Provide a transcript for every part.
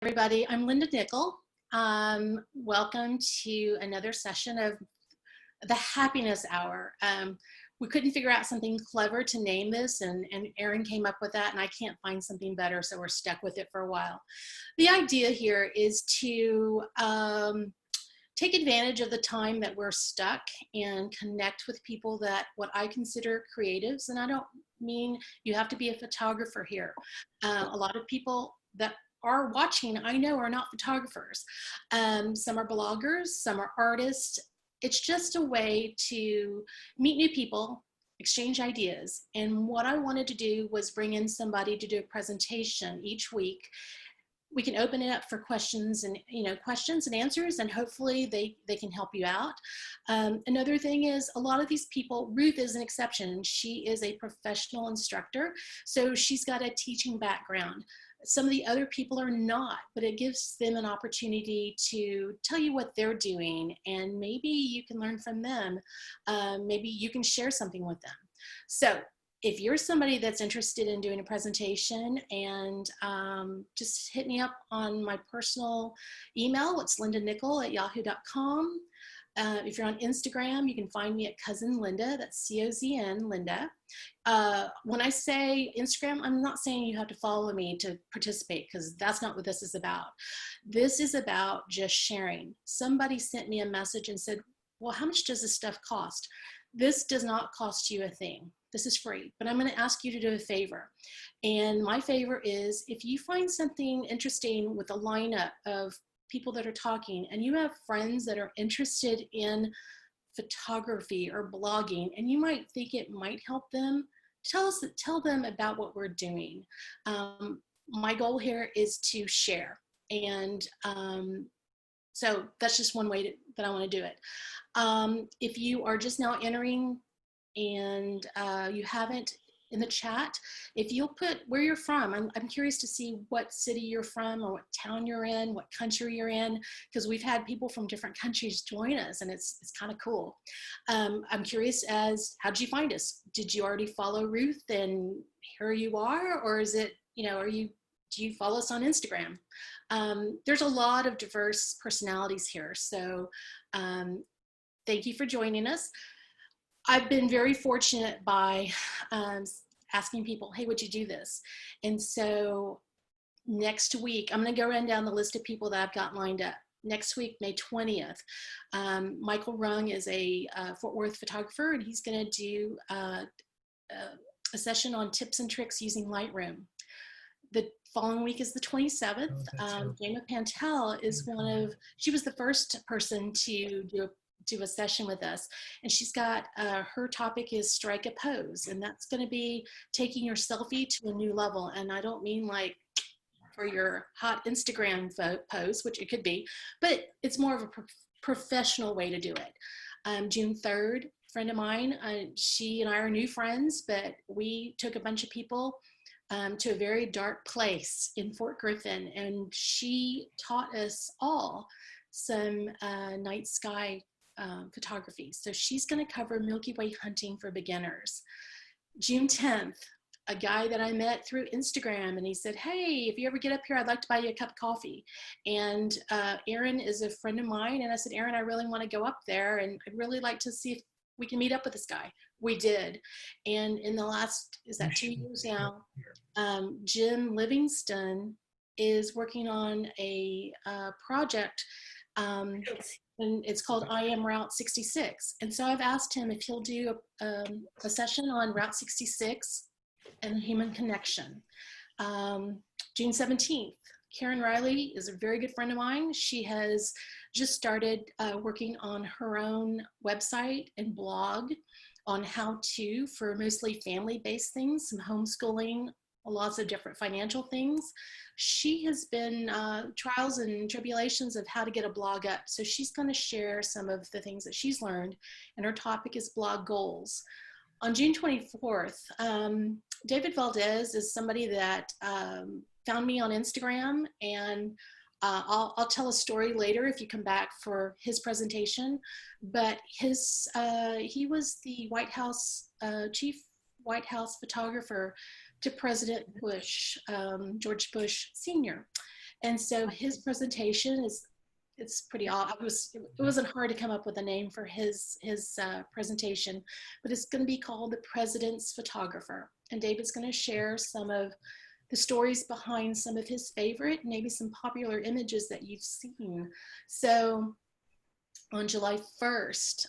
Everybody, I'm Linda Nickell. Welcome to another session of the Happiness Hour. We couldn't figure out something clever to name this, and Erin came up with that, and I can't find something better, so we're stuck with it for a while. The idea here is to take advantage of the time that we're stuck and connect with people that what I consider creatives, and I don't mean you have to be a photographer here. A lot of people that are watching, I know, are not photographers. Some are bloggers, some are artists. It's just a way to meet new people, exchange ideas. And what I wanted to do was bring in somebody to do a presentation each week. We can open it up for questions and questions and answers, and hopefully they can help you out. Another thing is, a lot of these people, Ruth is an exception. She is a professional instructor, so she's got a teaching background. Some of the other people are not, but it gives them an opportunity to tell you what they're doing, and maybe you can learn from them. Maybe you can share something with them. So if you're somebody that's interested in doing a presentation, and just hit me up on my personal email. It's lindanickell@yahoo.com. If you're on Instagram, you can find me at Cousin Linda, that's C-O-Z-N, Linda. When I say Instagram, I'm not saying you have to follow me to participate, because that's not what this is about. This is about just sharing. Somebody sent me a message and said, well, how much does this stuff cost? This does not cost you a thing. This is free, but I'm going to ask you to do a favor. And my favor is, if you find something interesting with a lineup of people that are talking, and you have friends that are interested in photography or blogging, and you might think it might help them, tell them about what we're doing. My goal here is to share, and so that's just one way that I want to do it. If you are just now entering and you haven't in the chat, if you'll put where you're from, I'm curious to see what city you're from, or what town you're in, what country you're in, because we've had people from different countries join us, and it's kind of cool. I'm curious as, how'd you find us? Did you already follow Ruth and here you are, or is it, do you follow us on Instagram? There's a lot of diverse personalities here, so thank you for joining us. I've been very fortunate by asking people, hey, would you do this? And so next week, I'm going to go run down the list of people that I've got lined up. Next week, May 20th, Michael Rung is a Fort Worth photographer, and he's going to do a session on tips and tricks using Lightroom. The following week is the 27th. Jama Pantel is she was the first person to do a session with us, and she's got her topic is strike a pose, and that's going to be taking your selfie to a new level. And I don't mean like for your hot Instagram pose, which it could be, but it's more of a professional way to do it. June 3rd, a friend of mine, she and I are new friends, but we took a bunch of people to a very dark place in Fort Griffin, and she taught us all some night sky photography. So she's going to cover Milky Way hunting for beginners. June 10th, a guy that I met through Instagram, and he said, hey, if you ever get up here, I'd like to buy you a cup of coffee. And Erin is a friend of mine, and I said, Erin, I really want to go up there, and I'd really like to see if we can meet up with this guy. We did. And in the last, is that 2 years now, Jim Livingston is working on a project, and it's called I Am Route 66. And so I've asked him if he'll do a session on Route 66 and human connection. June 17th, Karen Riley is a very good friend of mine. She has just started working on her own website and blog on how to, for mostly family-based things, some homeschooling, lots of different financial things. She has been trials and tribulations of how to get a blog up. So she's going to share some of the things that she's learned, and her topic is blog goals. On June 24th, David Valdez is somebody that found me on Instagram, and I'll tell a story later if you come back for his presentation, but he was the White House, chief White House photographer to President Bush, George Bush Sr. And so his presentation is, it's pretty odd. It wasn't hard to come up with a name for his presentation, but it's going to be called The President's Photographer. And David's going to share some of the stories behind some of his favorite, maybe some popular images that you've seen. So on July 1st,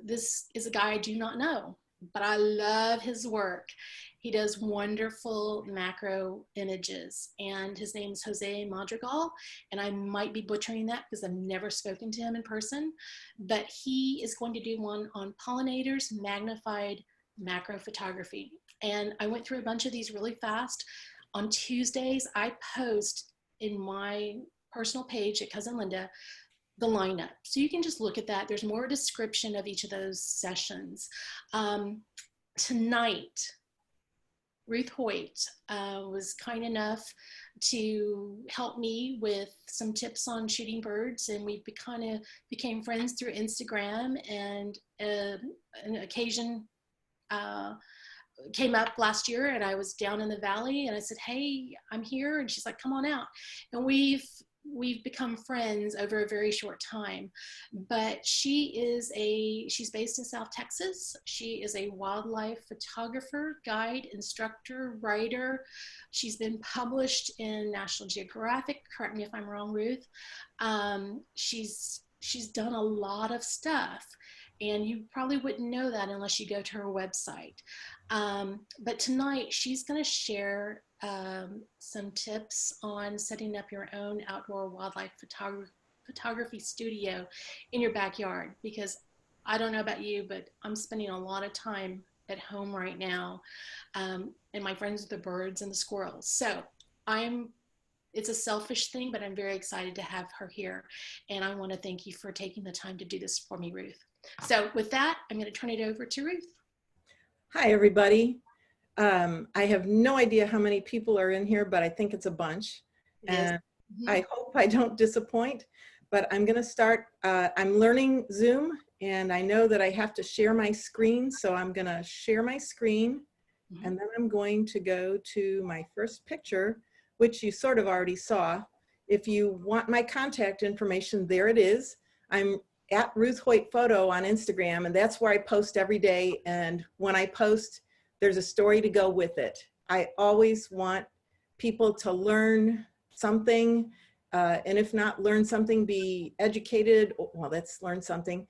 this is a guy I do not know, but I love his work. He does wonderful macro images, and his name is Jose Madrigal, and I might be butchering that because I've never spoken to him in person, but he is going to do one on pollinators, magnified macro photography. And I went through a bunch of these really fast. On Tuesdays, I post in my personal page at Cousin Linda the lineup. So you can just look at that. There's more description of each of those sessions. Tonight, Ruth Hoyt was kind enough to help me with some tips on shooting birds, and we kind of became friends through Instagram, and an occasion came up last year, and I was down in the valley, and I said, hey, I'm here, and she's like, come on out. And we've become friends over a very short time. But she's based in South Texas. She is a wildlife photographer, guide, instructor, writer. She's been published in National Geographic, correct me if I'm wrong, Ruth. She's done a lot of stuff, and you probably wouldn't know that unless you go to her website. But tonight she's going to share some tips on setting up your own outdoor wildlife photography studio in your backyard, because I don't know about you, but I'm spending a lot of time at home right now, and my friends with the birds and the squirrels. So it's a selfish thing, but I'm very excited to have her here, and I want to thank you for taking the time to do this for me, Ruth. So with that, I'm going to turn it over to Ruth. Hi, everybody. I have no idea how many people are in here, but I think it's a bunch. And I hope I don't disappoint, but I'm going to start. I'm learning Zoom, and I know that I have to share my screen, so I'm going to share my screen, and then I'm going to go to my first picture, which you sort of already saw. If you want my contact information, there it is. I'm at Ruth Hoyt Photo on Instagram, and that's where I post every day. And when I post, there's a story to go with it. I always want people to learn something, and if not learn something, be educated. Well, let's learn something,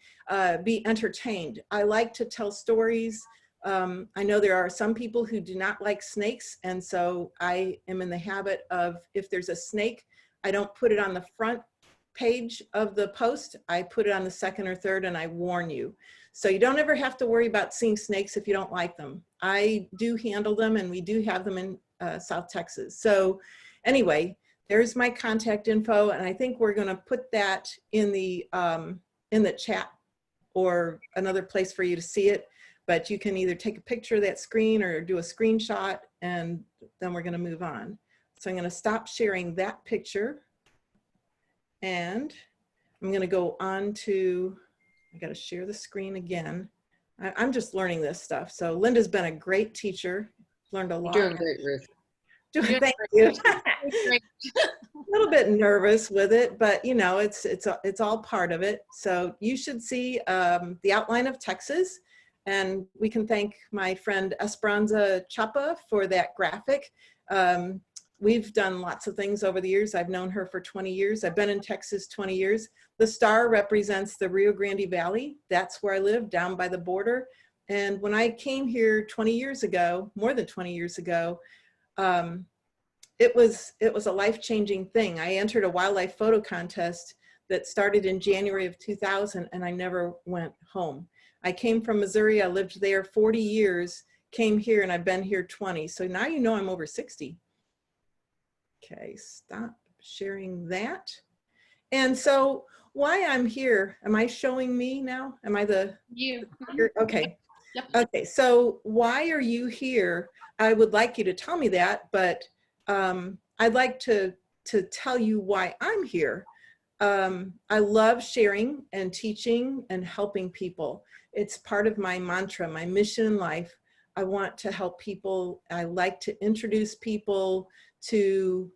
be entertained. I like to tell stories. I know there are some people who do not like snakes, and so I am in the habit of, if there's a snake, I don't put it on the front page of the post. I put it on the second or third, and I warn you. So you don't ever have to worry about seeing snakes if you don't like them. I do handle them, and we do have them in South Texas. So anyway, there's my contact info, and I think we're going to put that in the chat or another place for you to see it. But you can either take a picture of that screen or do a screenshot, and then we're going to move on. So I'm going to stop sharing that picture, and I'm going to go on to, I got to share the screen again. I'm just learning this stuff. So Linda's been a great teacher, learned a lot. You're doing great, Ruth. Thank you. A little bit nervous with it, but you know, it's all part of it. So you should see the outline of Texas, and we can thank my friend Esperanza Chapa for that graphic. We've done lots of things over the years. I've known her for 20 years. I've been in Texas 20 years. The star represents the Rio Grande Valley. That's where I live, down by the border. And when I came here 20 years ago, more than 20 years ago, it was a life-changing thing. I entered a wildlife photo contest that started in January of 2000, and I never went home. I came from Missouri. I lived there 40 years, came here, and I've been here 20. So now you know I'm over 60. Okay, stop sharing that. And so why I'm here, am I showing me now? Am I the? You. Okay. Yep. Okay, so why are you here? I would like you to tell me that, but I'd like to tell you why I'm here. I love sharing and teaching and helping people. It's part of my mantra, my mission in life. I want to help people. I like to introduce people to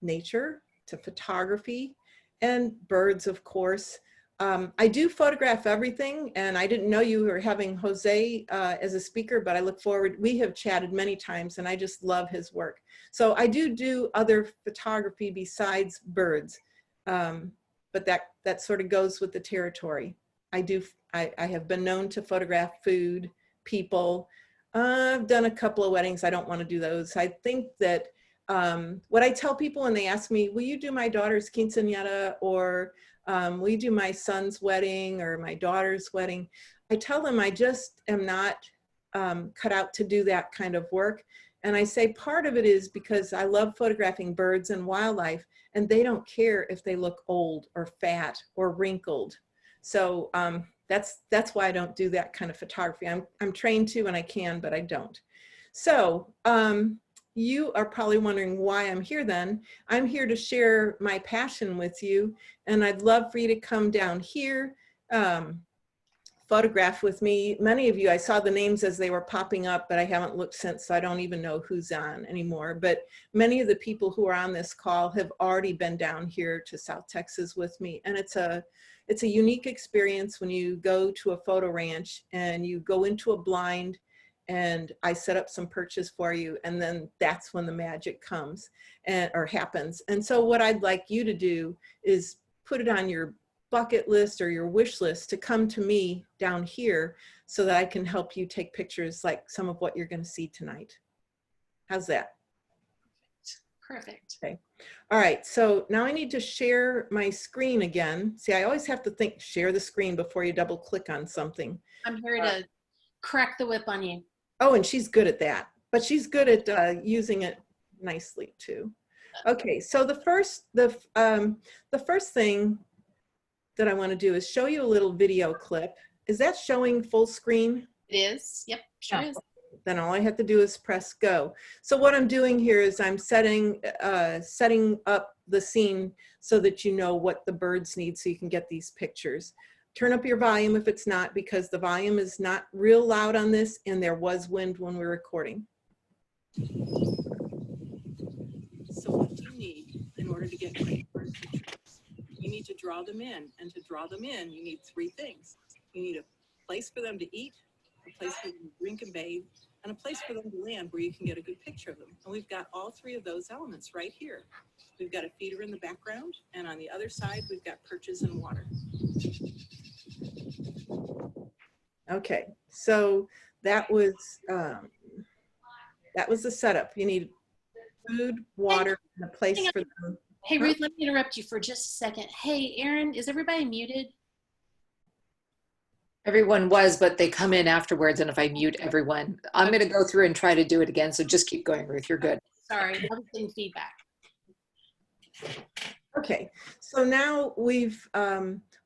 nature, to photography and birds, of course. I do photograph everything, and I didn't know you were having Jose as a speaker, but I look forward. We have chatted many times, and I just love his work. So I do other photography besides birds, but that sort of goes with the territory. I have been known to photograph food, people. I've done a couple of weddings. I don't want to do those. I think that what I tell people when they ask me, will you do my daughter's quinceañera, or will you do my son's wedding or my daughter's wedding? I tell them I just am not cut out to do that kind of work. And I say part of it is because I love photographing birds and wildlife, and they don't care if they look old or fat or wrinkled. So that's why I don't do that kind of photography. I'm trained to, and I can, but I don't. So you are probably wondering why I'm here then. I'm here to share my passion with you, and I'd love for you to come down here, photograph with me. Many of you, I saw the names as they were popping up, but I haven't looked since, so I don't even know who's on anymore. But many of the people who are on this call have already been down here to South Texas with me, and it's a unique experience when you go to a photo ranch and you go into a blind, and I set up some perches for you, and then that's when the magic comes or happens. And so what I'd like you to do is put it on your bucket list or your wish list to come to me down here so that I can help you take pictures like some of what you're going to see tonight. How's that? Perfect. Okay. All right. So now I need to share my screen again. See, I always have to think, share the screen before you double click on something. I'm here to crack the whip on you. Oh, and she's good at that, but she's good at using it nicely too. Okay. So the first thing that I want to do is show you a little video clip. Is that showing full screen? It is. Yep, sure is. Then all I have to do is press go. So what I'm doing here is I'm setting up the scene so that you know what the birds need so you can get these pictures. Turn up your volume if it's not, because the volume is not real loud on this, and there was wind when we were recording. So what do you need in order to get great bird pictures? You need to draw them in, and to draw them in, you need three things. You need a place for them to eat, a place for them to drink and bathe, and a place for them to land where you can get a good picture of them. And we've got all three of those elements right here. We've got a feeder in the background, and on the other side, we've got perches and water. Okay, so that was the setup. You need food, water, and a place for them. Hey, Ruth, let me interrupt you for just a second. Hey, Aaron, is everybody muted? Everyone was, but they come in afterwards, and if I mute everyone, I'm going to go through and try to do it again, so just keep going, Ruth. You're good. Sorry, I was getting feedback. Okay, so now we've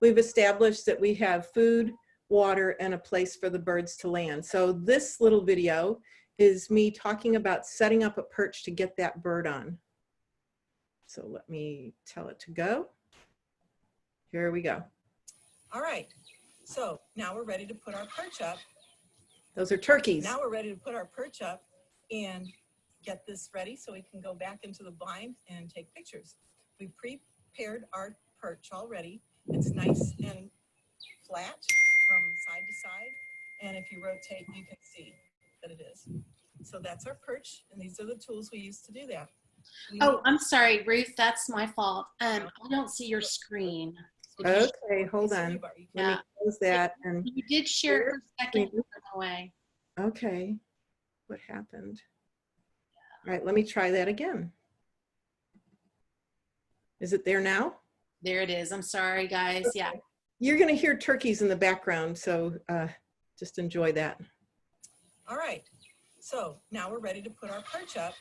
established that we have food, water, and a place for the birds to land. So this little video is me talking about setting up a perch to get that bird on. So let me tell it to go. Here we go. All right, so now we're ready to put our perch up. Those are turkeys. Now we're ready to put our perch up and get this ready so we can go back into the blind and take pictures. We prepared our perch already. It's nice and flat from side to side, and if you rotate, you can see that it is. So that's our perch, and these are the tools we use to do that. Oh, I'm sorry, Ruth, that's my fault. I don't see your screen. Okay, hold on. Let me close that. And you did share it for a second. Away. Okay, what happened? All right, let me try that again. Is it there now? There it is. I'm sorry, guys. Okay. Yeah. You're going to hear turkeys in the background, so just enjoy that. All right, so now we're ready to put our perch up.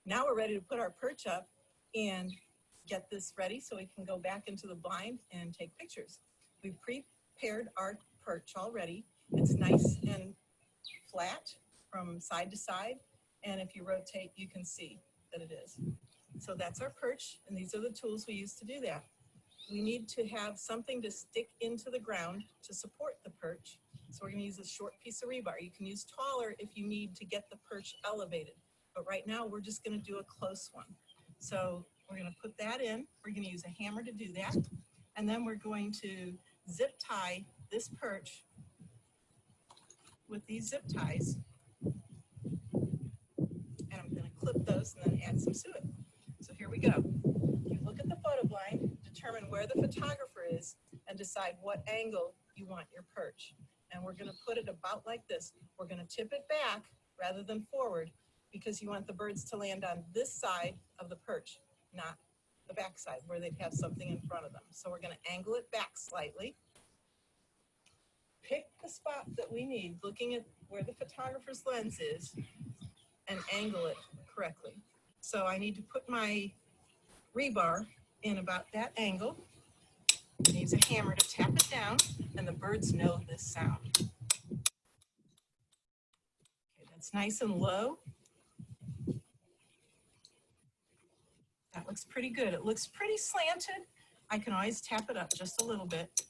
Now we're ready to put our perch up and get this ready so we can go back into the blind and take pictures. We prepared our perch already. It's nice and flat from side to side, and if you rotate, you can see that it is. So that's our perch, and these are the tools we use to do that. We need to have something to stick into the ground to support the perch. So we're going to use a short piece of rebar. You can use taller if you need to get the perch elevated. But right now, we're just going to do a close one. So We're going to put that in. We're going to use a hammer to do that. And then we're going to zip tie this perch with these zip ties. And I'm going to clip those and then add some suet. So here we go. You look at the photo blind, determine where the photographer is, and decide what angle you want your perch. And we're going to put it about like this. We're going to tip it back rather than forward because you want the birds to land on this side of the perch, not the back side where they'd have something in front of them. So we're going to angle it back slightly. Pick the spot that we need, looking at where the photographer's lens is, and angle it correctly. So I need to put my rebar in about that angle. Use a hammer to tap it down, and the birds know this sound. Okay, that's nice and low. That looks pretty good. It looks pretty slanted. I can always tap it up just a little bit.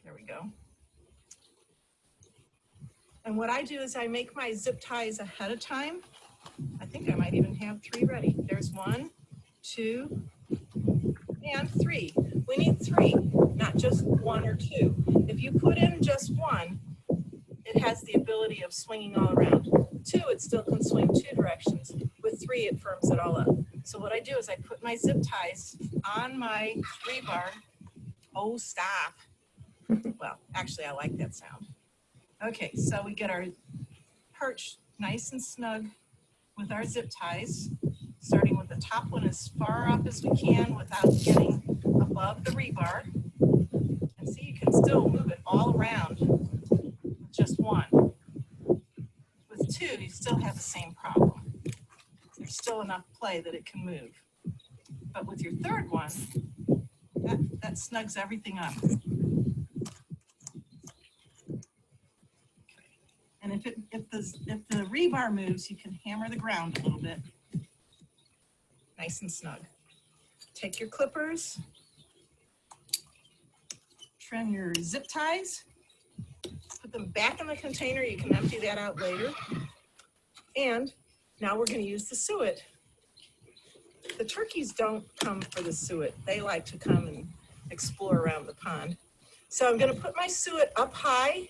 There we go. And what I do is I make my zip ties ahead of time. I think I might even have 3 ready. There's 1, 2, and 3. We need 3, not just 1 or 2. If you put in just 1, it has the ability of swinging all around. 2, it still can swing 2 directions. With 3, it firms it all up. So what I do is I put my zip ties on my rebar. Oh, stop. Well, actually, I like that sound. Okay, so we get our perch nice and snug with our zip ties, starting with the top one as far up as we can without getting above the rebar. And see, you can still move it all around with just 1. With 2, you still have the same problem. There's still enough play that it can move. But with your 3rd one, that snugs everything up. And if the rebar moves, you can hammer the ground a little bit. Nice and snug. Take your clippers, trim your zip ties, put them back in the container. You can empty that out later. And now we're going to use the suet. The turkeys don't come for the suet. They like to come and explore around the pond. So I'm going to put my suet up high.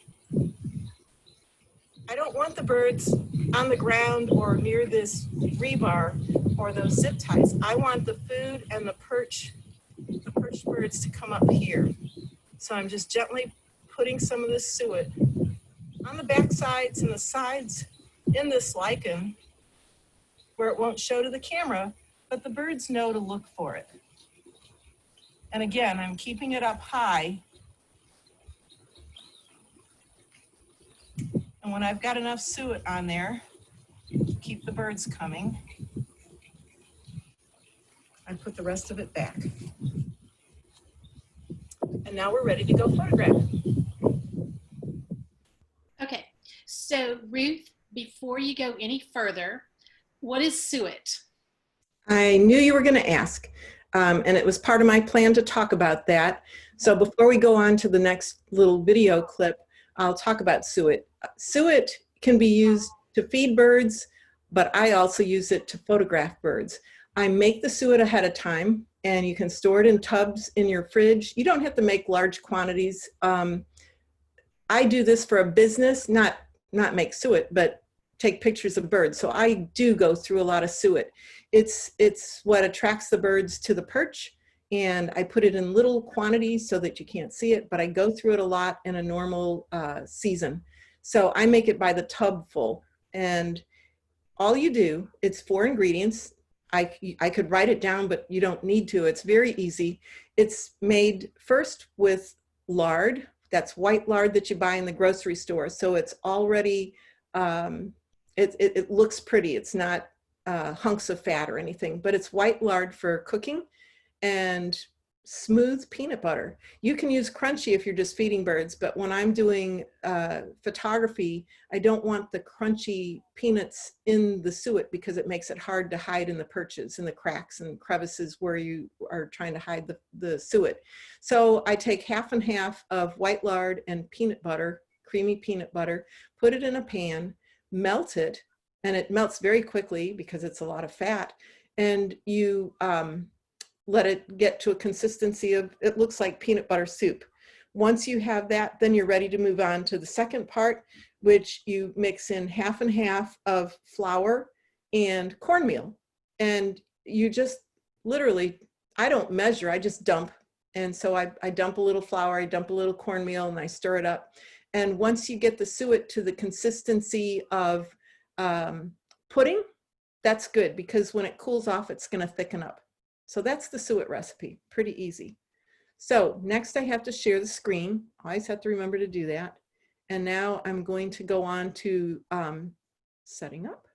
I don't want the birds on the ground or near this rebar or those zip ties. I want the food and the perch birds to come up here. So I'm just gently putting some of this suet on the back sides and the sides in this lichen where it won't show to the camera, but the birds know to look for it. And again, I'm keeping it up high. And when I've got enough suet on there, keep the birds coming, I put the rest of it back. And now we're ready to go photograph. Okay, so Ruth, before you go any further, what is suet? I knew you were going to ask, and it was part of my plan to talk about that. So before we go on to the next little video clip, I'll talk about suet. Suet can be used to feed birds, but I also use it to photograph birds. I make the suet ahead of time, and you can store it in tubs in your fridge. You don't have to make large quantities. I do this for a business, not make suet, but take pictures of birds. So I do go through a lot of suet. It's what attracts the birds to the perch, and I put it in little quantities so that you can't see it, but I go through it a lot in a normal season. So I make it by the tub full, and all you do, it's 4 ingredients. I could write it down, but you don't need to. It's very easy. It's made first with lard. That's white lard that you buy in the grocery store. So it's already, it looks pretty. It's not hunks of fat or anything, but it's white lard for cooking, and smooth peanut butter. You can use crunchy if you're just feeding birds, but when I'm doing photography, I don't want the crunchy peanuts in the suet because it makes it hard to hide in the perches and the cracks and crevices where you are trying to hide the suet. So I take half and half of white lard and peanut butter, creamy peanut butter, put it in a pan, melt it, and it melts very quickly because it's a lot of fat. and you let it get to a consistency of, it looks like peanut butter soup. Once you have that, then you're ready to move on to the second part, which you mix in half and half of flour and cornmeal. And you just literally, I don't measure, I just dump. And so I dump a little flour, I dump a little cornmeal, and I stir it up. And once you get the suet to the consistency of pudding, that's good, because when it cools off, it's going to thicken up. So that's the suet recipe, pretty easy. So next I have to share the screen. Always have to remember to do that. And now I'm going to go on to setting up.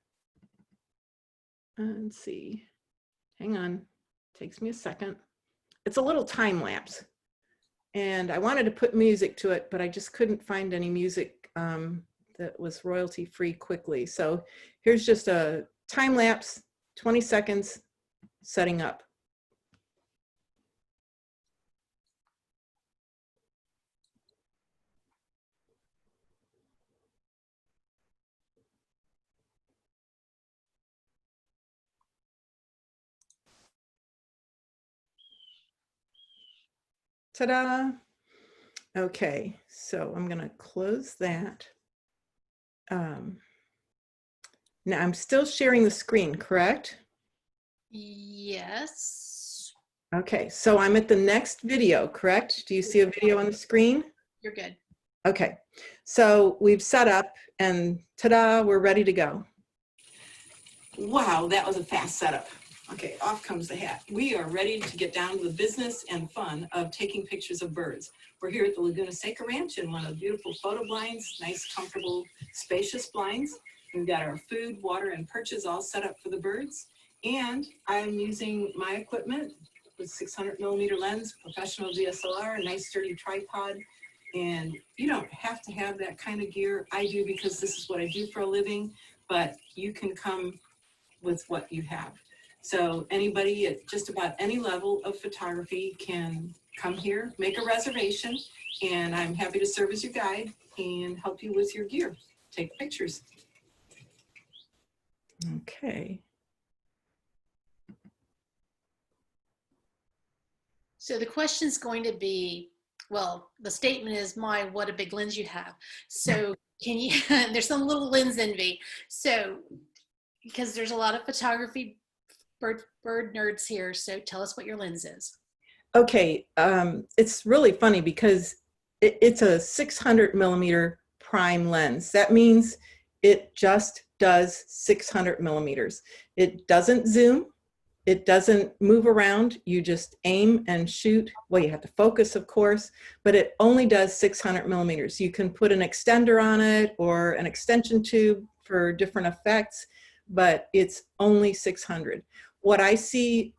And see, hang on, takes me a second. It's a little time lapse. And I wanted to put music to it, but I just couldn't find any music that was royalty free quickly. So here's just a time lapse, 20 seconds, setting up. Ta-da! Okay, so I'm gonna close that. Now I'm still sharing the screen, correct? Yes. Okay, so I'm at the next video, correct? Do you see a video on the screen? You're good. Okay, so we've set up and ta-da, we're ready to go. Wow, that was a fast setup. Okay, off comes the hat. We are ready to get down to the business and fun of taking pictures of birds. We're here at the Laguna Seca Ranch in one of the beautiful photo blinds, nice, comfortable, spacious blinds. We've got our food, water, and perches all set up for the birds. And I'm using my equipment with 600mm lens, professional DSLR, a nice sturdy tripod. And you don't have to have that kind of gear. I do, because this is what I do for a living, but you can come with what you have. So anybody at just about any level of photography can come here, make a reservation, and I'm happy to serve as your guide and help you with your gear. Take pictures. Okay. So the question is going to be, well, the statement is, my, what a big lens you have. So can you, there's some little lens envy. So, because there's a lot of photography bird nerds here. So tell us what your lens is. Okay, it's really funny because it's a 600mm prime lens. That means it just does 600mm. It doesn't zoom. It doesn't move around. You just aim and shoot. Well, you have to focus, of course, but it only does 600mm. You can put an extender on it or an extension tube for different effects, but it's only 600. What I see,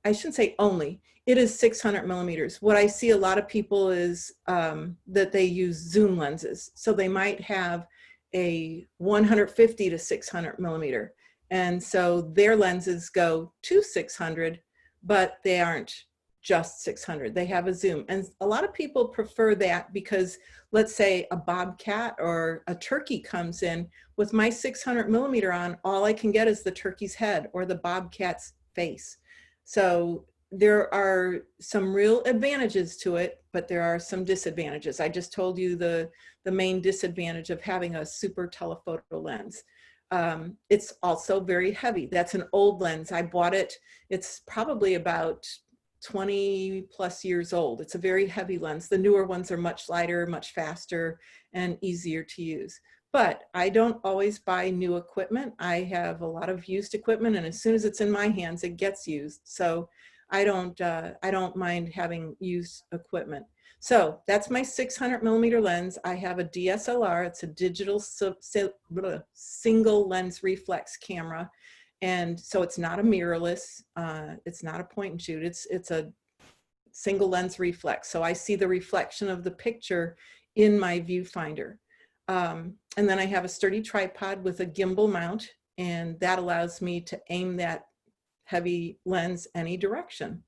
I shouldn't say only, it is 600mm. What I see a lot of people is that they use zoom lenses. So they might have a 150 to 600mm. And so their lenses go to 600, but they aren't just 600. They have a zoom. And a lot of people prefer that because, let's say a bobcat or a turkey comes in, with my 600mm on, all I can get is the turkey's head or the bobcat's face. So there are some real advantages to it, but there are some disadvantages. I just told you the main disadvantage of having a super telephoto lens. It's also very heavy. That's an old lens. I bought it. It's probably about 20 plus years old. It's a very heavy lens. The newer ones are much lighter, much faster, and easier to use. But I don't always buy new equipment. I have a lot of used equipment, and as soon as it's in my hands, it gets used. So I don't mind having used equipment. So that's my 600mm lens. I have a DSLR. It's a digital single lens reflex camera. And so it's not a mirrorless, it's not a point and shoot, it's a single lens reflex. So I see the reflection of the picture in my viewfinder. And then I have a sturdy tripod with a gimbal mount, and that allows me to aim that heavy lens any direction.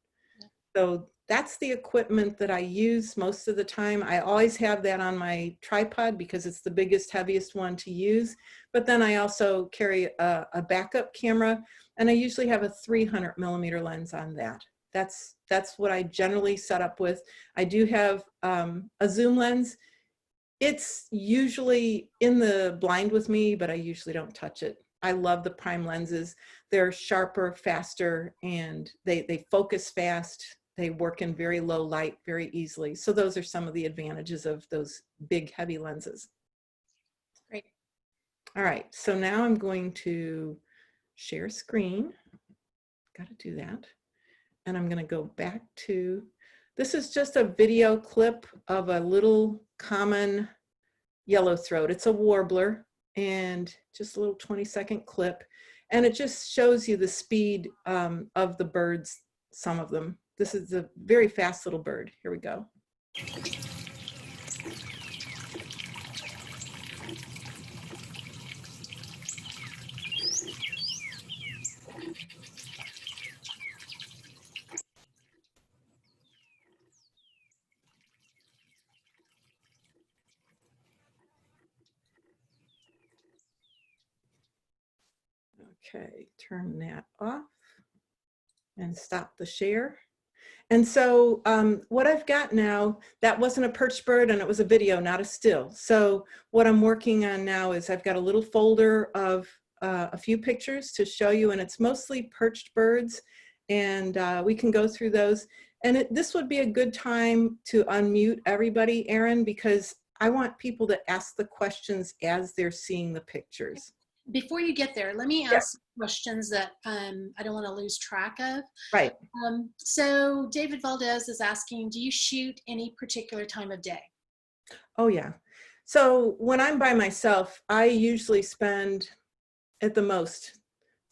So that's the equipment that I use most of the time. I always have that on my tripod because it's the biggest, heaviest one to use. But then I also carry a backup camera And I usually have a 300mm lens on that. That's what I generally set up with. I do have a zoom lens. It's usually in the blind with me, but I usually don't touch it. I love the prime lenses. They're sharper, faster, and they focus fast. They work in very low light very easily. So those are some of the advantages of those big, heavy lenses. Great. All right, so now I'm going to share screen. Got to do that. And I'm going to go back to, this is just a video clip of a little common yellowthroat. It's a warbler, and just a little 20-second clip. And it just shows you the speed of the birds, some of them. This is a very fast little bird. Here we go. Okay, turn that off and stop the share. And so what I've got now, that wasn't a perched bird and it was a video, not a still. So what I'm working on now is I've got a little folder of a few pictures to show you, and it's mostly perched birds, and we can go through those. And this would be a good time to unmute everybody, Erin, because I want people to ask the questions as they're seeing the pictures. Before you get there, let me ask questions that I don't want to lose track of. Right. So David Valdez is asking, do you shoot any particular time of day? Oh yeah. So when I'm by myself, I usually spend at the most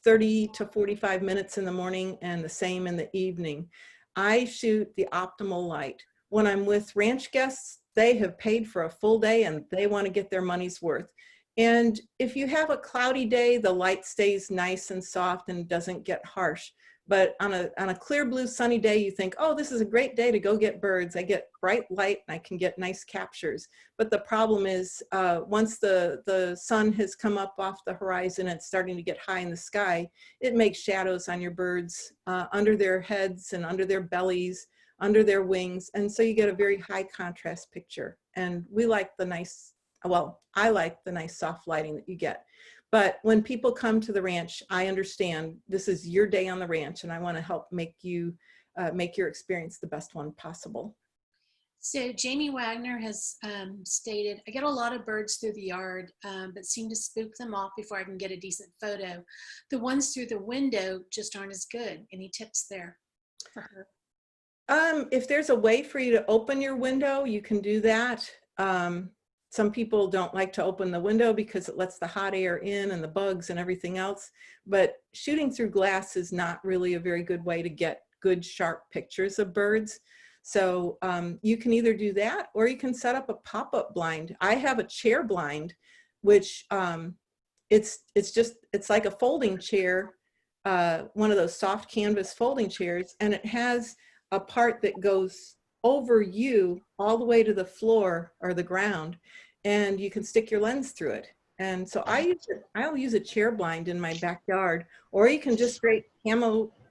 30 to 45 minutes in the morning and the same in the evening. I shoot the optimal light. When I'm with ranch guests, they have paid for a full day and they want to get their money's worth. And if you have a cloudy day, the light stays nice and soft and doesn't get harsh. But on a clear blue sunny day, you think, oh, this is a great day to go get birds. I get bright light and I can get nice captures. But the problem is once the sun has come up off the horizon and it's starting to get high in the sky, it makes shadows on your birds under their heads and under their bellies, under their wings. And so you get a very high contrast picture. And we like the nice, well, I like the nice soft lighting that you get. But when people come to the ranch, I understand this is your day on the ranch and I want to help make you make your experience the best one possible. So Jamie Wagner has stated, I get a lot of birds through the yard, but seem to spook them off before I can get a decent photo. The ones through the window just aren't as good. Any tips there for her? If there's a way for you to open your window, you can do that. Some people don't like to open the window because it lets the hot air in and the bugs and everything else. But shooting through glass is not really a very good way to get good, sharp pictures of birds. So you can either do that or you can set up a pop-up blind. I have a chair blind, which it's like a folding chair, one of those soft canvas folding chairs, and it has a part that goes over you all the way to the floor or the ground, and you can stick your lens through it. And so I'll use a chair blind in my backyard, or you can just drape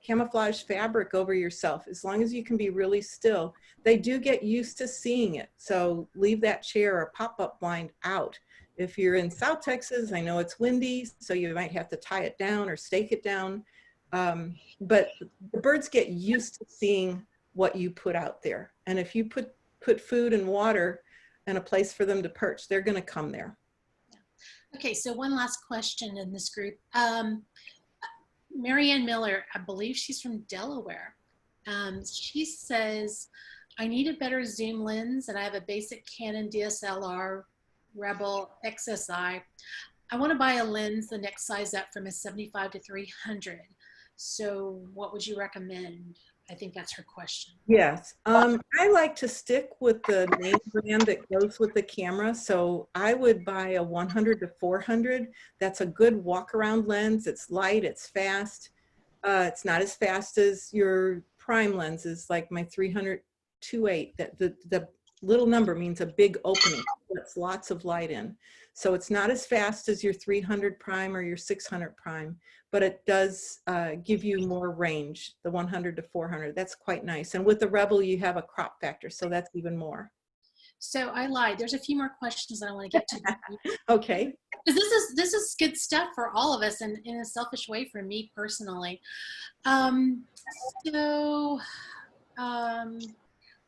camouflage fabric over yourself, as long as you can be really still. They do get used to seeing it. So leave that chair or pop-up blind out. If you're in South Texas, I know it's windy, so you might have to tie it down or stake it down. But the birds get used to seeing what you put out there. And if you put food and water and a place for them to perch, they're going to come there. Okay, so one last question in this group. Marianne Miller, I believe she's from Delaware. She says, I need a better zoom lens and I have a basic Canon DSLR Rebel XSI. I want to buy a lens the next size up from a 75 to 300. So what would you recommend? I think that's her question. Yes, I like to stick with the name brand that goes with the camera. So I would buy a 100 to 400. That's a good walk around lens. It's light, it's fast. It's not as fast as your prime lenses like my 300 2.8. That the little number means a big opening. That's lots of light in. So it's not as fast as your 300 prime or your 600 prime, but it does give you more range, the 100 to 400. That's quite nice. And with the Rebel, you have a crop factor, so that's even more. So I lied. There's a few more questions that I want to get to. Okay. Because this is good stuff for all of us, and in a selfish way for me personally.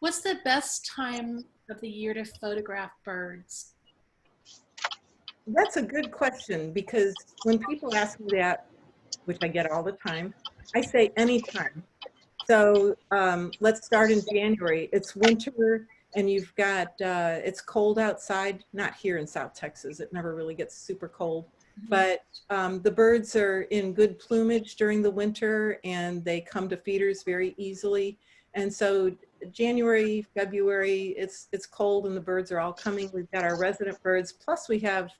What's the best time of the year to photograph birds? That's a good question, because when people ask me that, which I get all the time, I say anytime. So let's start in January. It's winter and you've got, it's cold outside, not here in South Texas. It never really gets super cold, but the birds are in good plumage during the winter and they come to feeders very easily. And so January, February, it's cold and the birds are all coming. We've got our resident birds, plus we have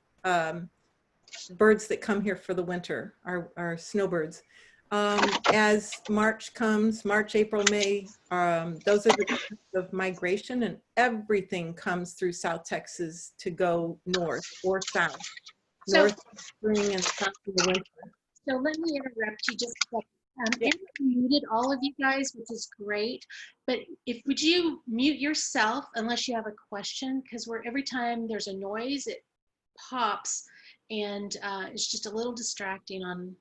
birds that come here for the winter, our snowbirds. As March comes, March, April, May, those are the times of migration, and everything comes through South Texas to go north or south. North in spring and south in the winter. So let me interrupt you just a second. Aaron muted all of you guys, which is great. But would you mute yourself unless you have a question? Because every time there's a noise, it pops, and it's just a little distracting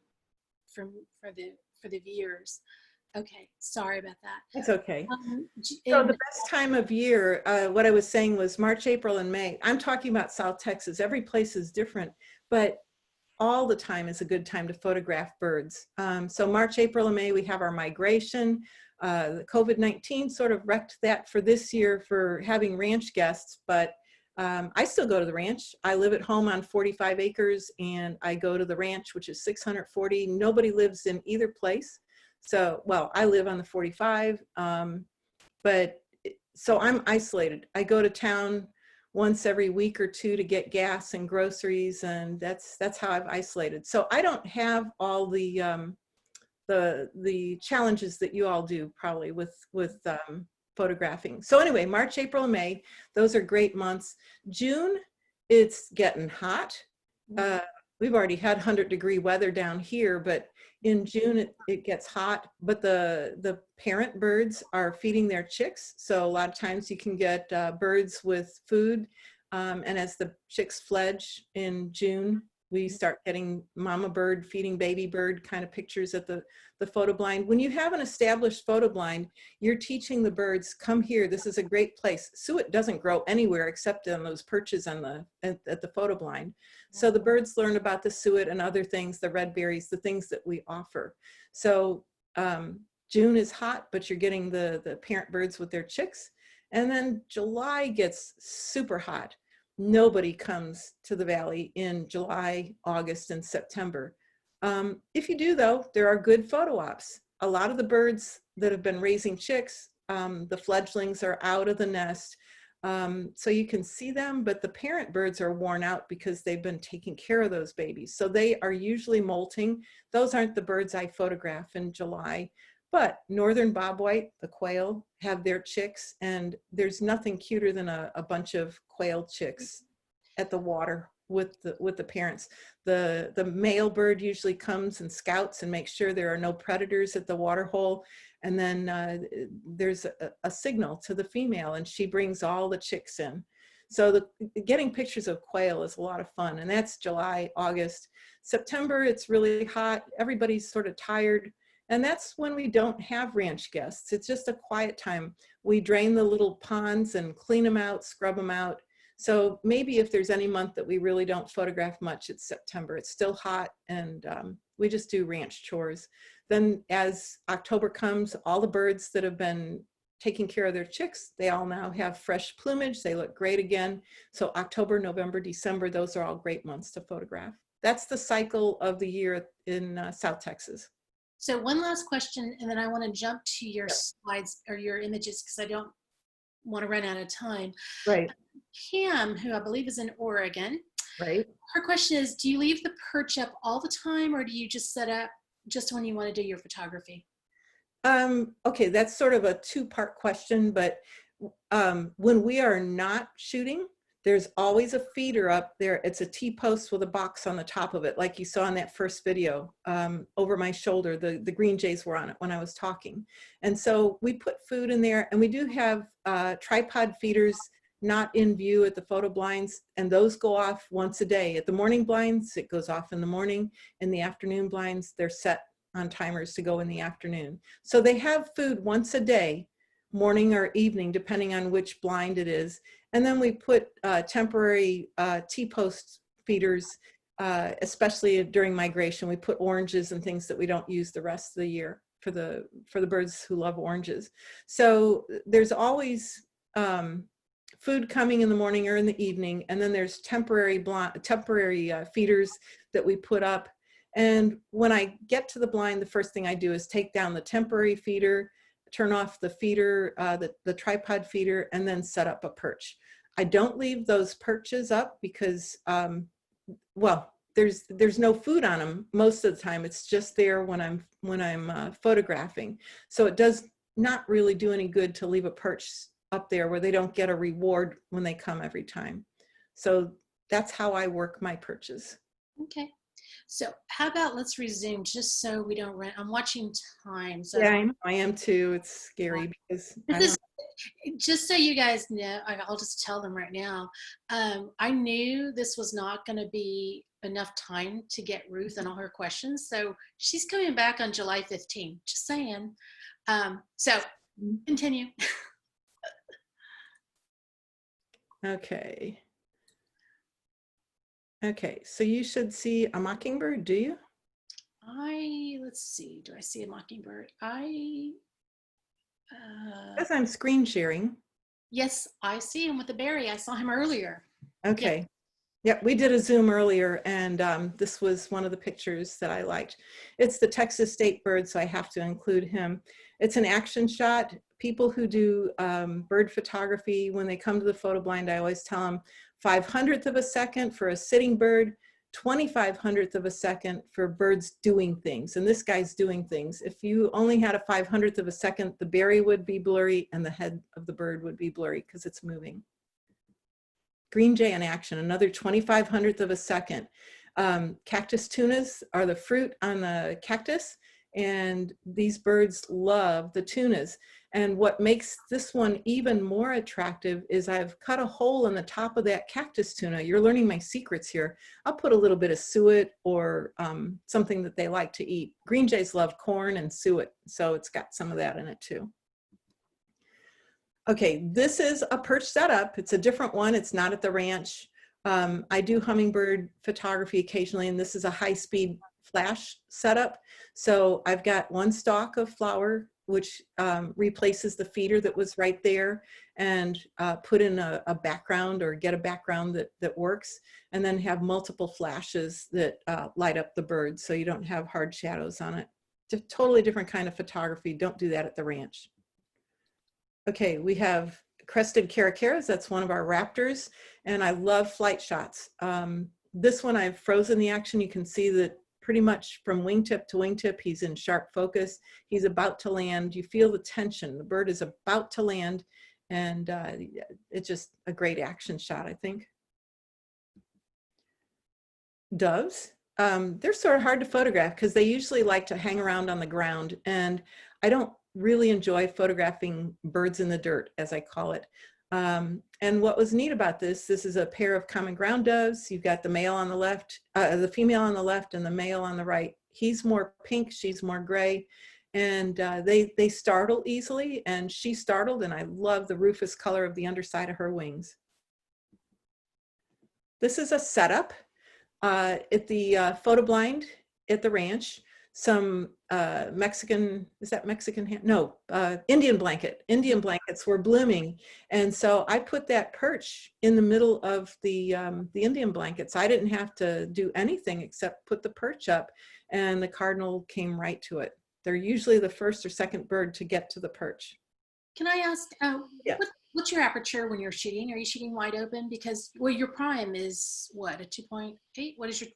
for the viewers. Okay, sorry about that. That's okay. So the best time of year, what I was saying was March, April, and May. I'm talking about South Texas. Every place is different, but all the time is a good time to photograph birds. So March, April, and May, we have our migration. The COVID-19 sort of wrecked that for this year for having ranch guests, but I still go to the ranch. I live at home on 45 acres and I go to the ranch, which is 640. Nobody lives in either place. So, well, I live on the 45, so I'm isolated. I go to town once every week or two to get gas and groceries, and that's how I've isolated. So I don't have all the challenges that you all do probably with photographing. So anyway, March, April, May, those are great months. June, it's getting hot. We've already had 100-degree weather down here, but in June it gets hot, but the parent birds are feeding their chicks. So a lot of times you can get birds with food. And as the chicks fledge in June, we start getting mama bird feeding baby bird kind of pictures at the photo blind. When you have an established photo blind, you're teaching the birds, come here, this is a great place. Suet doesn't grow anywhere except on those perches on at the photo blind. So the birds learn about the suet and other things, the red berries, the things that we offer. So June is hot, but you're getting the parent birds with their chicks. And then July gets super hot. Nobody comes to the valley in July, August, and September. If you do, though, there are good photo ops. A lot of the birds that have been raising chicks, the fledglings are out of the nest. So you can see them, but the parent birds are worn out because they've been taking care of those babies. So they are usually molting. Those aren't the birds I photograph in July. But northern bobwhite, the quail, have their chicks, and there's nothing cuter than a bunch of quail chicks at the water with the parents. The male bird usually comes and scouts and makes sure there are no predators at the water hole, and then there's a signal to the female, and she brings all the chicks in. So getting pictures of quail is a lot of fun, and that's July, August. September, it's really hot. Everybody's sort of tired. And that's when we don't have ranch guests. It's just a quiet time. We drain the little ponds and clean them out, scrub them out. So maybe if there's any month that we really don't photograph much, it's September. It's still hot, and we just do ranch chores. Then as October comes, all the birds that have been taking care of their chicks, they all now have fresh plumage. They look great again. So October, November, December, those are all great months to photograph. That's the cycle of the year in South Texas. So one last question, and then I want to jump to your slides or your images because I don't want to run out of time. Right. Pam, who I believe is in Oregon. Right. Her question is, do you leave the perch up all the time, or do you just set up just when you want to do your photography? Okay, that's sort of a two-part question, but when we are not shooting, there's always a feeder up there. It's a T-post with a box on the top of it, like you saw in that first video. Over my shoulder, the green jays were on it when I was talking. And so we put food in there, and we do have tripod feeders not in view at the photo blinds, and those go off once a day. At the morning blinds, it goes off in the morning. In the afternoon blinds, they're set on timers to go in the afternoon. So they have food once a day, morning or evening, depending on which blind it is. And then we put temporary T-post feeders, especially during migration. We put oranges and things that we don't use the rest of the year for the birds who love oranges. So there's always food coming in the morning or in the evening, and then there's temporary feeders that we put up. And when I get to the blind, the first thing I do is take down the temporary feeder, turn off the feeder, the tripod feeder, and then set up a perch. I don't leave those perches up because, well, there's no food on them most of the time. It's just there when I'm photographing. So it does not really do any good to leave a perch up there where they don't get a reward when they come every time. So that's how I work my perches. Okay. So how about let's resume just so we don't run. I'm watching time. So yeah, I am too. It's scary because just so you guys know, I'll just tell them right now. I knew this was not going to be enough time to get Ruth and all her questions. So she's coming back on July 15th, just saying. So continue. Okay. Okay, so you should see a mockingbird, do you? Let's see, do I see a mockingbird? As I'm screen sharing. Yes, I see him with the berry. I saw him earlier. Okay. Yeah, we did a Zoom earlier, and this was one of the pictures that I liked. It's the Texas state bird, so I have to include him. It's an action shot. People who do bird photography, when they come to the photo blind, I always tell them 500th of a second for a sitting bird, 2500th of a second for birds doing things. And this guy's doing things. If you only had a 500th of a second, the berry would be blurry and the head of the bird would be blurry because it's moving. Green jay in action, another 2500th of a second. Cactus tunas are the fruit on the cactus, and these birds love the tunas. And what makes this one even more attractive is I've cut a hole in the top of that cactus tuna. You're learning my secrets here. I'll put a little bit of suet or something that they like to eat. Green jays love corn and suet, so it's got some of that in it too. Okay, this is a perch setup. It's a different one. It's not at the ranch. I do hummingbird photography occasionally, and this is a high-speed flash setup. So I've got one stalk of flower, which replaces the feeder that was right there, and put in a background or get a background that works, and then have multiple flashes that light up the bird so you don't have hard shadows on it. It's a totally different kind of photography. Don't do that at the ranch. Okay, we have crested caracaras. That's one of our raptors, and I love flight shots. This one I've frozen the action. You can see that pretty much from wingtip to wingtip, he's in sharp focus. He's about to land. You feel the tension. The bird is about to land, and it's just a great action shot, I think. Doves, they're sort of hard to photograph because they usually like to hang around on the ground, and I don't really enjoy photographing birds in the dirt, as I call it. And what was neat about this is a pair of common ground doves. You've got the male on the left, the female on the left, and the male on the right. He's more pink, she's more gray, and they startle easily, and she startled, and I love the rufous color of the underside of her wings. This is a setup at the photo blind at the ranch. Some Mexican, is that Mexican? No, Indian blanket. Indian blankets were blooming. And so I put that perch in the middle of the Indian blankets. I didn't have to do anything except put the perch up, and the cardinal came right to it. They're usually the first or second bird to get to the perch. Can I ask, yeah. What's your aperture when you're shooting? Are you shooting wide open? Because, well, your prime is what, a 2.8? What is your?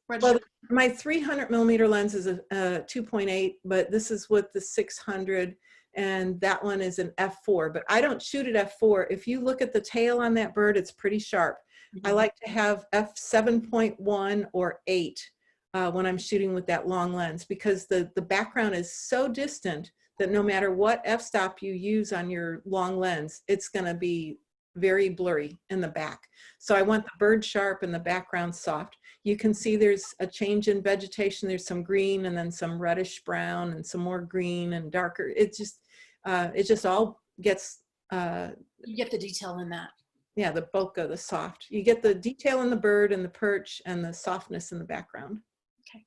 My 300 millimeter lens is a 2.8, but this is with the 600. and that one is an F4, but I don't shoot at F4. If you look at the tail on that bird, it's pretty sharp. I like to have F7.1 or 8 when I'm shooting with that long lens, because the background is so distant that no matter what f-stop you use on your long lens, it's going to be very blurry in the back. So I want the bird sharp and the background soft. You can see there's a change in vegetation. There's some green and then some reddish brown and some more green and darker. It just all gets you get the detail in that. Yeah, the bokeh, the soft. You get the detail in the bird and the perch and the softness in the background. Okay.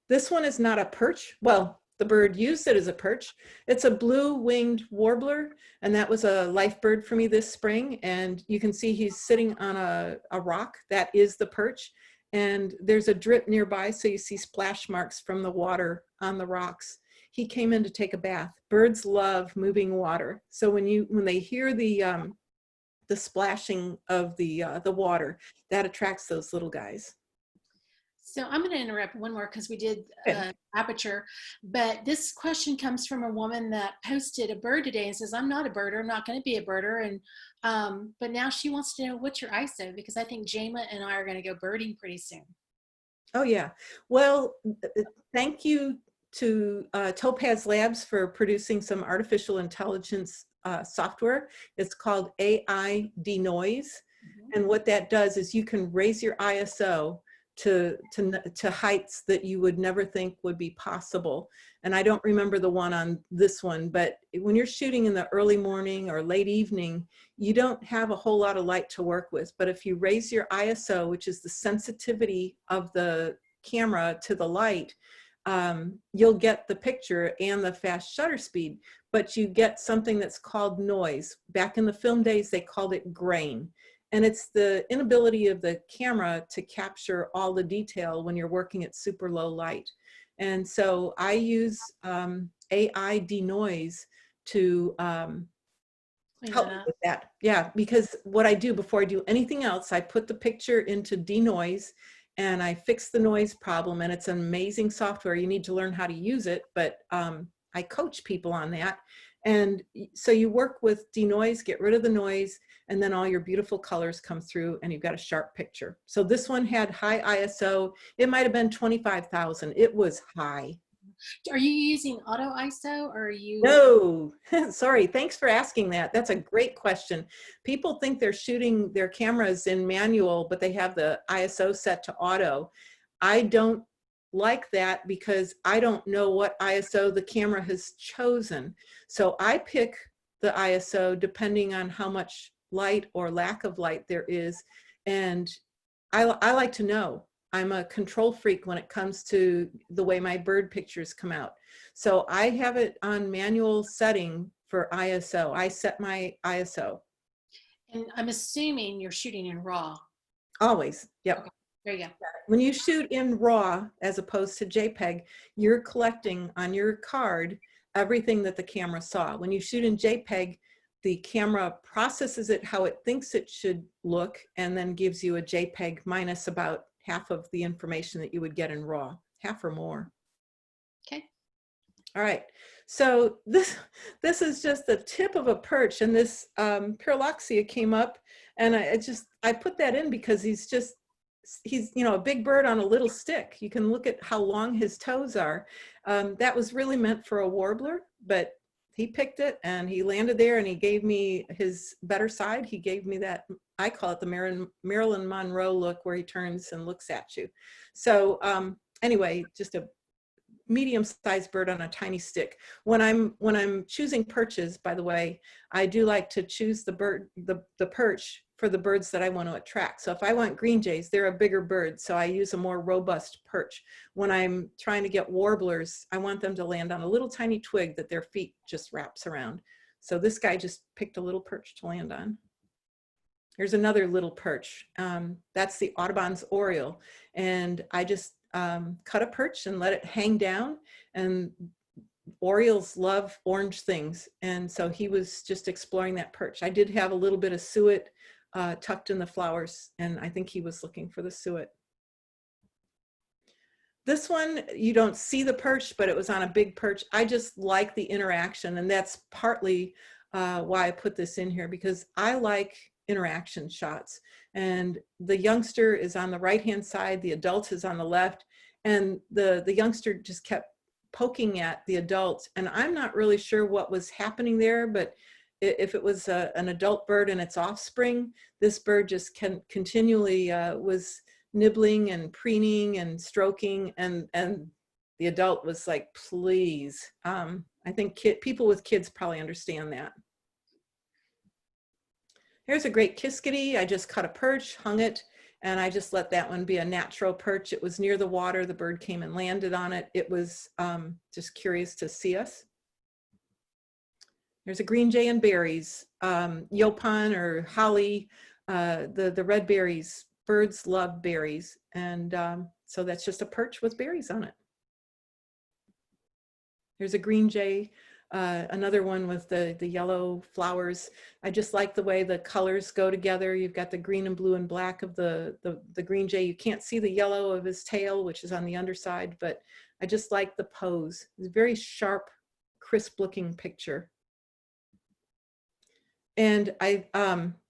This one is not a perch. Well, the bird used it as a perch. It's a blue-winged warbler, and that was a life bird for me this spring. And you can see he's sitting on a rock. That is the perch. And there's a drip nearby, so you see splash marks from the water on the rocks. He came in to take a bath. Birds love moving water. So when they hear the splashing of the water, that attracts those little guys. So I'm going to interrupt one more because we did aperture, but this question comes from a woman that posted a bird today and says, I'm not a birder, I'm not going to be a birder. And but now she wants to know what's your ISO, because I think Jama and I are going to go birding pretty soon. Oh yeah. Well, thank you to Topaz Labs for producing some artificial intelligence software. It's called AI denoise. And what that does is you can raise your ISO to heights that you would never think would be possible. And I don't remember the one on this one, but when you're shooting in the early morning or late evening, you don't have a whole lot of light to work with. But if you raise your ISO, which is the sensitivity of the camera to the light, you'll get the picture and the fast shutter speed, but you get something that's called noise. Back in the film days, they called it grain. And it's the inability of the camera to capture all the detail when you're working at super low light. And so I use AI denoise to help me with that. Yeah, because what I do before I do anything else, I put the picture into denoise and I fix the noise problem, and it's an amazing software. You need to learn how to use it, but I coach people on that. And so you work with denoise, get rid of the noise, and then all your beautiful colors come through and you've got a sharp picture. So this one had high ISO. It might have been 25,000. It was high. Are you using auto ISO or are you? No, sorry. Thanks for asking that. That's a great question. People think they're shooting their cameras in manual, but they have the ISO set to auto. I don't like that because I don't know what ISO the camera has chosen. So I pick the ISO depending on how much light or lack of light there is. And I like to know. I'm a control freak when it comes to the way my bird pictures come out. So I have it on manual setting for ISO. I set my ISO. And I'm assuming you're shooting in RAW. Always, yep. Okay. There you go. When you shoot in RAW as opposed to JPEG, you're collecting on your card everything that the camera saw. When you shoot in JPEG, the camera processes it how it thinks it should look and then gives you a JPEG minus about half of the information that you would get in RAW, half or more. Okay. All right. So this is just the tip of a perch, and this Pyrrhoxia came up, and I put that in because he's a big bird on a little stick. You can look at how long his toes are. That was really meant for a warbler, but he picked it and he landed there and he gave me his better side. He gave me that, I call it the Marilyn Monroe look, where he turns and looks at you. So anyway, just a medium-sized bird on a tiny stick. When I'm choosing perches, by the way, I do like to choose the perch for the birds that I want to attract. So if I want green jays, they're a bigger bird, so I use a more robust perch. When I'm trying to get warblers, I want them to land on a little tiny twig that their feet just wraps around. So this guy just picked a little perch to land on. Here's another little perch. That's the Audubon's oriole. And I just cut a perch and let it hang down. And orioles love orange things. And so he was just exploring that perch. I did have a little bit of suet tucked in the flowers, and I think he was looking for the suet. This one, you don't see the perch, but it was on a big perch. I just like the interaction, and that's partly why I put this in here, because I like interaction shots. And the youngster is on the right-hand side, the adult is on the left, and the youngster just kept poking at the adult. And I'm not really sure what was happening there, but if it was an adult bird and its offspring, this bird just continually was nibbling and preening and stroking, and the adult was like, please. I think people with kids probably understand that. Here's a great kiskadee. I just cut a perch, hung it, and I just let that one be a natural perch. It was near the water. The bird came and landed on it. It was just curious to see us. There's a green jay and berries, yopon or holly, the red berries. Birds love berries, and so that's just a perch with berries on it. There's a green jay, another one with the yellow flowers. I just like the way the colors go together. You've got the green and blue and black of the green jay. You can't see the yellow of his tail, which is on the underside, but I just like the pose. It's a very sharp, crisp looking picture. And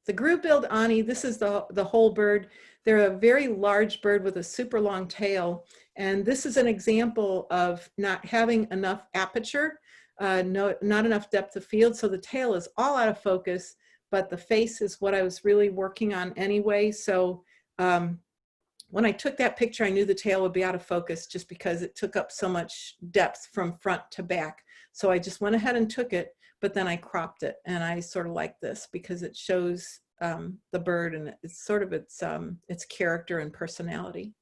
the groove-billed ani, this is the whole bird. They're a very large bird with a super long tail. And this is an example of not having enough aperture, not enough depth of field. So the tail is all out of focus, but the face is what I was really working on anyway. So when I took that picture, I knew the tail would be out of focus just because it took up so much depth from front to back. So I just went ahead and took it, but then I cropped it, and I sort of like this because it shows the bird, and it's sort of its character and personality.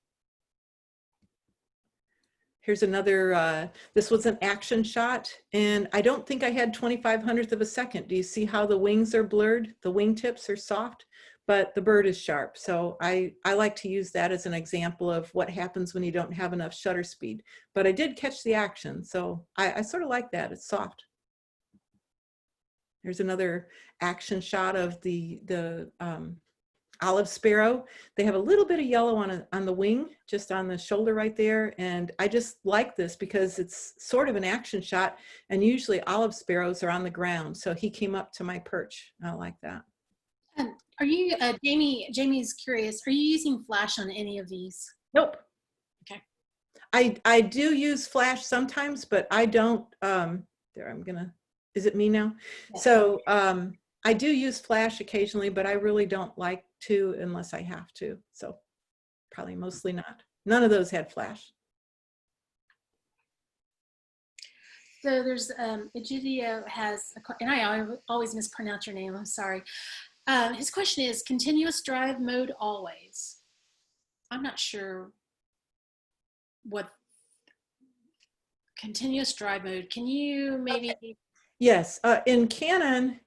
Here's another, this was an action shot, and I don't think I had 25/100th of a second. Do you see how the wings are blurred? The wingtips are soft, but the bird is sharp. So I like to use that as an example of what happens when you don't have enough shutter speed. But I did catch the action, so I sort of like that. It's soft. There's another action shot of the olive sparrow. They have a little bit of yellow on the wing, just on the shoulder right there. And I just like this because it's sort of an action shot, and usually olive sparrows are on the ground. So he came up to my perch. I like that. Are you, Jamie's curious, are you using flash on any of these? Nope. Okay. I do use flash sometimes, but I don't, is it me now? Yeah. So I do use flash occasionally, but I really don't like to unless I have to. So probably mostly not. None of those had flash. So there's, Egidio has, and I always mispronounce your name, I'm sorry. His question is, continuous drive mode always? I'm not sure what continuous drive mode, can you maybe? Okay. Yes, in Canon,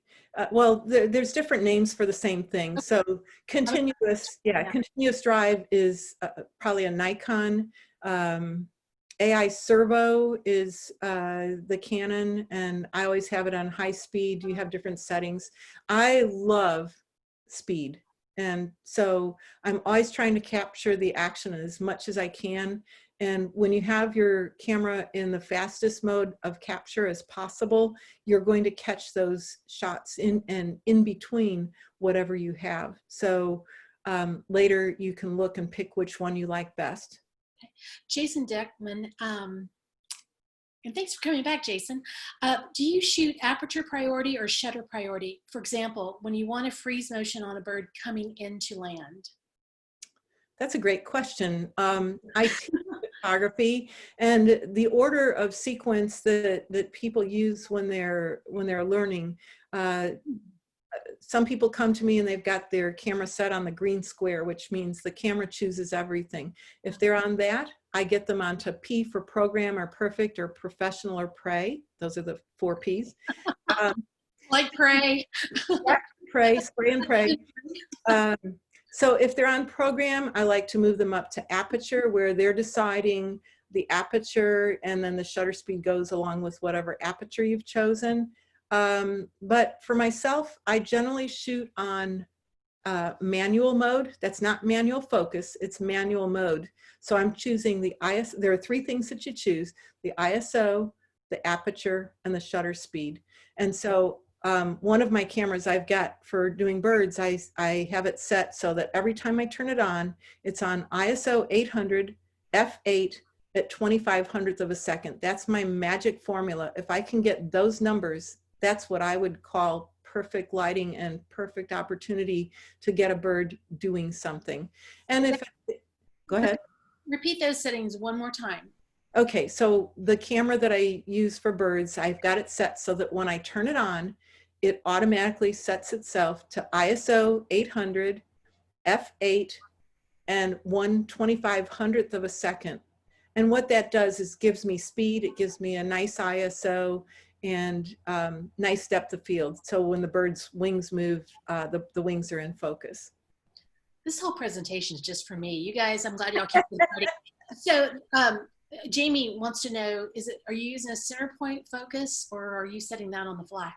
well, there's different names for the same thing. Okay. So continuous, yeah, continuous drive is probably a Nikon. AI servo is the Canon, and I always have it on high speed. You have different settings. I love speed, and so I'm always trying to capture the action as much as I can. And when you have your camera in the fastest mode of capture as possible, you're going to catch those shots in between whatever you have. So later you can look and pick which one you like best. Jason Deckman, and thanks for coming back, Jason. Do you shoot aperture priority or shutter priority? For example, when you want to freeze motion on a bird coming into land? That's a great question. I teach photography, and the order of sequence that people use when they're learning. Some people come to me and they've got their camera set on the green square, which means the camera chooses everything. If they're on that, I get them onto P for program or perfect or professional or pray. Those are the 4 Ps. Like pray. Pray, spray and pray. So if they're on program, I like to move them up to aperture, where they're deciding the aperture, and then the shutter speed goes along with whatever aperture you've chosen. But for myself, I generally shoot on manual mode. That's not manual focus, it's manual mode. So I'm choosing the ISO. There are three things that you choose: the ISO, the aperture, and the shutter speed. And so one of my cameras I've got for doing birds, I have it set so that every time I turn it on, it's on ISO 800 f8 at 2500th of a second. That's my magic formula. If I can get those numbers, that's what I would call perfect lighting and perfect opportunity to get a bird doing something. And if, go ahead. Repeat those settings one more time. Okay, so the camera that I use for birds, I've got it set so that when I turn it on, it automatically sets itself to ISO 800, f8, and 1/2500th of a second. And what that does is gives me speed, it gives me a nice ISO, and nice depth of field. So when the bird's wings move, the wings are in focus. This whole presentation is just for me. You guys, I'm glad y'all keep recording. So Jamie wants to know, are you using a center point focus, or are you setting that on the fly?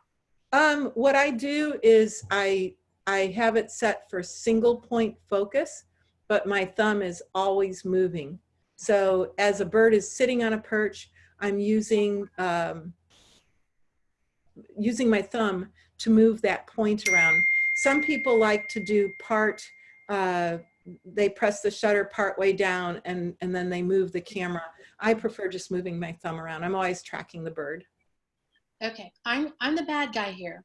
What I do is I have it set for single point focus, but my thumb is always moving. So as a bird is sitting on a perch, I'm using my thumb to move that point around. Some people like to do they press the shutter part way down and then they move the camera. I prefer just moving my thumb around. I'm always tracking the bird. Okay, I'm the bad guy here.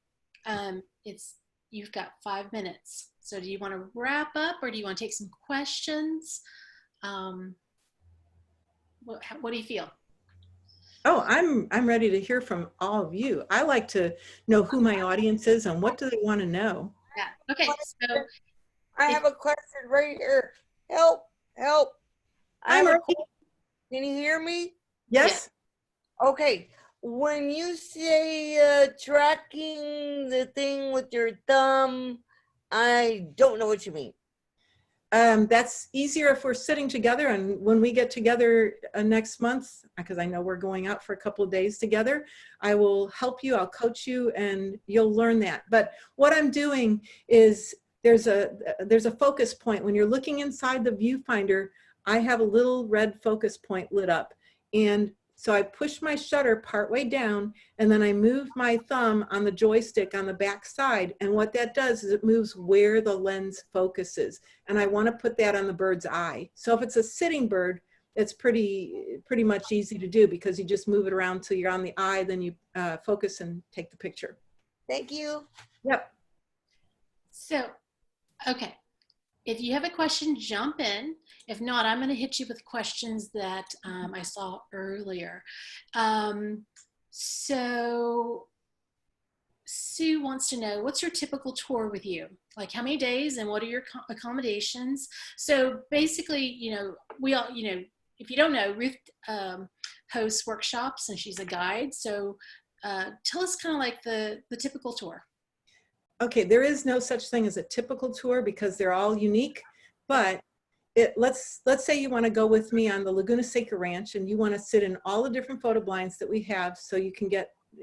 You've got 5 minutes. So do you want to wrap up, or do you want to take some questions? What do you feel? Oh, I'm ready to hear from all of you. I like to know who my audience is and what do they want to know. Yeah. Okay. So I have a question right here. Help! Help! I'm ready. Can you hear me? Yes. Okay. When you say tracking the thing with your thumb, I don't know what you mean. That's easier if we're sitting together, and when we get together next month, because I know we're going out for a couple of days together, I will help you, I'll coach you, and you'll learn that. But what I'm doing is there's a focus point. When you're looking inside the viewfinder, I have a little red focus point lit up, and so I push my shutter partway down, and then I move my thumb on the joystick on the back side. And what that does is it moves where the lens focuses. And I want to put that on the bird's eye. So if it's a sitting bird, it's pretty much easy to do because you just move it around till you're on the eye, then you focus and take the picture. Thank you. Yep. So, okay. If you have a question, jump in. If not, I'm going to hit you with questions that I saw earlier. So Sue wants to know, what's your typical tour with you? Like, how many days and what are your accommodations? So basically, you know, we all, you know, if you don't know, Ruth hosts workshops and she's a guide. So tell us kind of like the typical tour. Okay, there is no such thing as a typical tour because they're all unique, but let's say you want to go with me on the Laguna Seca Ranch and you want to sit in all the different photo blinds that we have so you can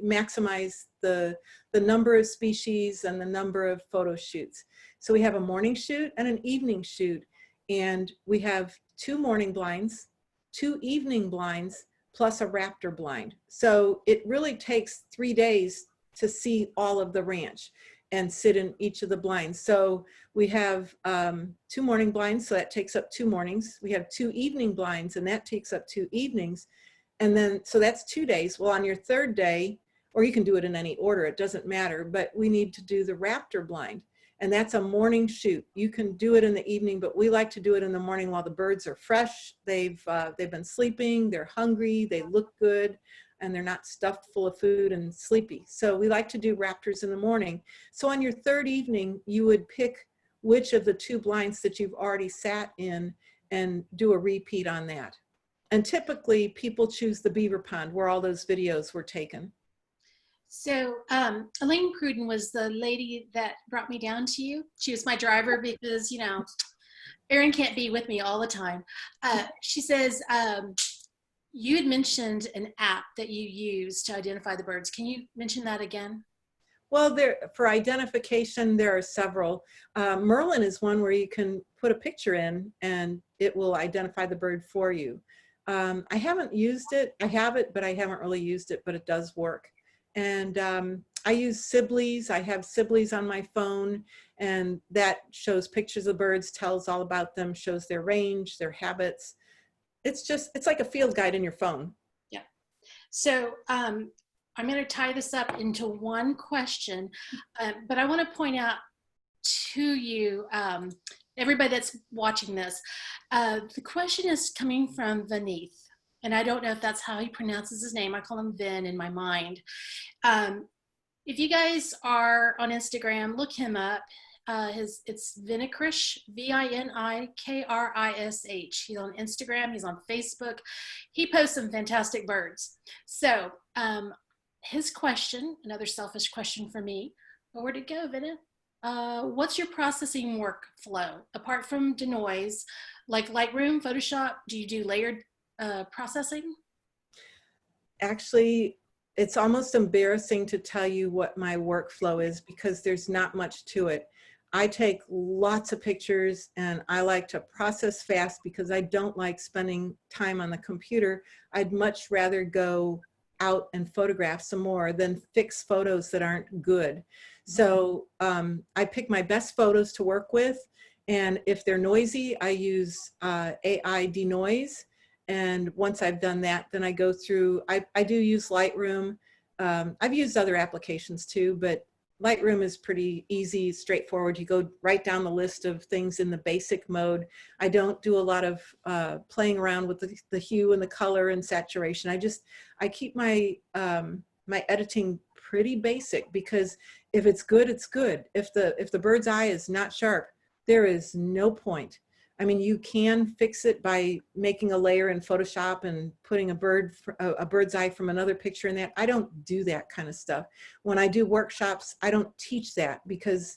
maximize the number of species and the number of photo shoots. So we have a morning shoot and an evening shoot, and we have 2 morning blinds, 2 evening blinds, plus a raptor blind. So it really takes 3 days to see all of the ranch and sit in each of the blinds. So we have 2 morning blinds, so that takes up 2 mornings. We have 2 evening blinds, and that takes up 2 evenings. And then, so that's 2 days. Well, on your 3rd day, or you can do it in any order, it doesn't matter, but we need to do the raptor blind. And that's a morning shoot. You can do it in the evening, but we like to do it in the morning while the birds are fresh. They've been sleeping, they're hungry, they look good, and they're not stuffed full of food and sleepy. So we like to do raptors in the morning. So on your 3rd evening, you would pick which of the 2 blinds that you've already sat in and do a repeat on that. And typically people choose the beaver pond where all those videos were taken. So Elaine Cruden was the lady that brought me down to you. She was my driver because, you know, Erin can't be with me all the time. She says, you had mentioned an app that you use to identify the birds. Can you mention that again? Well, for identification, there are several. Merlin is one where you can put a picture in and it will identify the bird for you. I haven't used it. I have it, but I haven't really used it, but it does work. And I use Sibley's. I have Sibley's on my phone, and that shows pictures of birds, tells all about them, shows their range, their habits. It's like a field guide in your phone. Yeah. So I'm going to tie this up into one question, but I want to point out to you, everybody that's watching this, the question is coming from Vineeth, and I don't know if that's how he pronounces his name. I call him Vin in my mind. If you guys are on Instagram, look him up. It's Vinikrish, Vinikrish. He's on Instagram. He's on Facebook. He posts some fantastic birds. So his question, another selfish question for me, where'd it go, Vinit? What's your processing workflow apart from denoise, like Lightroom, Photoshop? Do you do layered processing? Actually, it's almost embarrassing to tell you what my workflow is because there's not much to it. I take lots of pictures and I like to process fast because I don't like spending time on the computer. I'd much rather go out and photograph some more than fix photos that aren't good. So I pick my best photos to work with, and if they're noisy, I use AI denoise. And once I've done that, then I go through, I do use Lightroom. I've used other applications too, but Lightroom is pretty easy, straightforward. You go right down the list of things in the basic mode. I don't do a lot of playing around with the hue and the color and saturation. I keep my my editing pretty basic because if it's good, it's good. If the bird's eye is not sharp, there is no point. I mean, you can fix it by making a layer in Photoshop and putting a bird's eye from another picture in that. I don't do that kind of stuff. When I do workshops, I don't teach that because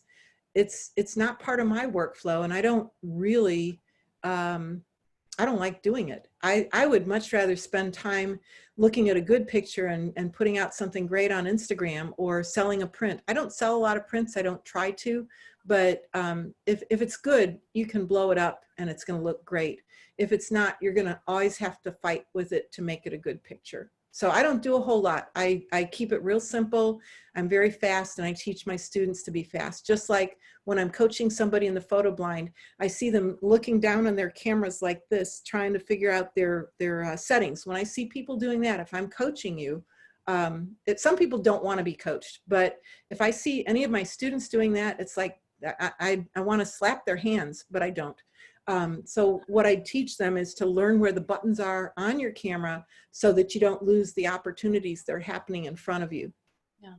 it's not part of my workflow, and I don't really, I don't like doing it. I would much rather spend time looking at a good picture and putting out something great on Instagram or selling a print. I don't sell a lot of prints. I don't try to. But if it's good, you can blow it up and it's going to look great. If it's not, you're going to always have to fight with it to make it a good picture. So I don't do a whole lot. I keep it real simple. I'm very fast, and I teach my students to be fast. Just like when I'm coaching somebody in the photo blind, I see them looking down on their cameras like this, trying to figure out their settings. When I see people doing that, if I'm coaching you, some people don't want to be coached, but if I see any of my students doing that, it's like, I want to slap their hands, but I don't. So what I teach them is to learn where the buttons are on your camera so that you don't lose the opportunities that are happening in front of you. Yeah.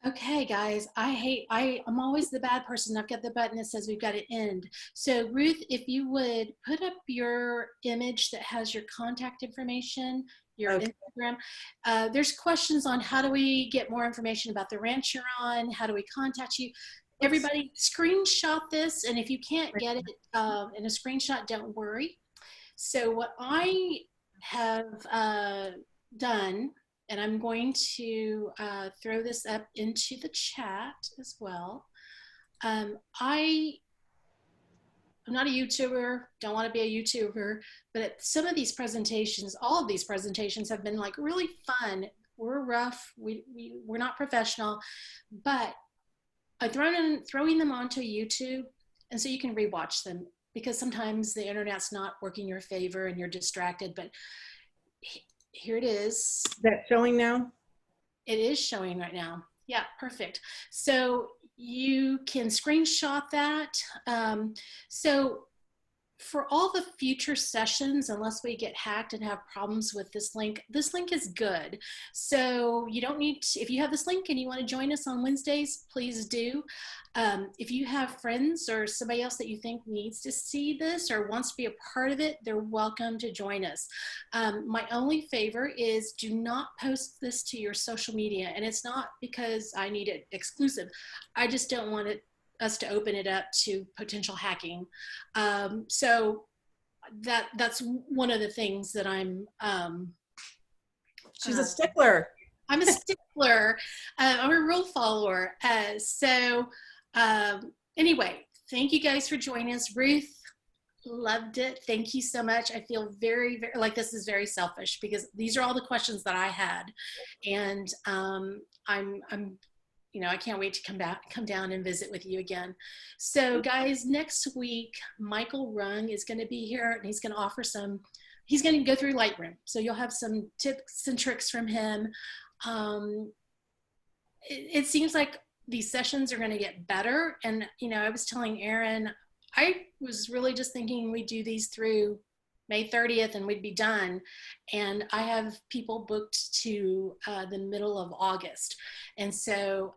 Okay, guys, I'm always the bad person. I've got the button that says we've got to end. So Ruth, if you would put up your image that has your contact information, your Okay. Instagram. There's questions on how do we get more information about the ranch you're on? How do we contact you? Everybody screenshot this, and if you can't get it in a screenshot, don't worry. So what I have done, and I'm going to throw this up into the chat as well. I'm not a YouTuber, don't want to be a YouTuber, but some of these presentations, all of these presentations have been like really fun. We're rough, we're not professional, but I'm throwing them onto YouTube, and so you can rewatch them because sometimes the internet's not working your favor and you're distracted, but here it is. Is that showing now? It is showing right now. Yeah, perfect. So you can screenshot that. So for all the future sessions, unless we get hacked and have problems with this link is good. So you don't need to, if you have this link and you want to join us on Wednesdays, please do. If you have friends or somebody else that you think needs to see this or wants to be a part of it, they're welcome to join us. My only favor is do not post this to your social media. And it's not because I need it exclusive. I just don't want us to open it up to potential hacking. So that's one of the things that I'm She's a stickler. I'm a stickler. I'm a rule follower. Anyway, thank you guys for joining us. Ruth, loved it. Thank you so much. I feel very, very like this is very selfish because these are all the questions that I had, and I'm I can't wait to come down and visit with you again. So guys, next week, Michael Rung is going to be here and he's going to offer he's going to go through Lightroom. So you'll have some tips and tricks from him. It seems like these sessions are going to get better. And, I was telling Aaron, I was really just thinking we'd do these through May 30th and we'd be done. And I have people booked to the middle of August. And so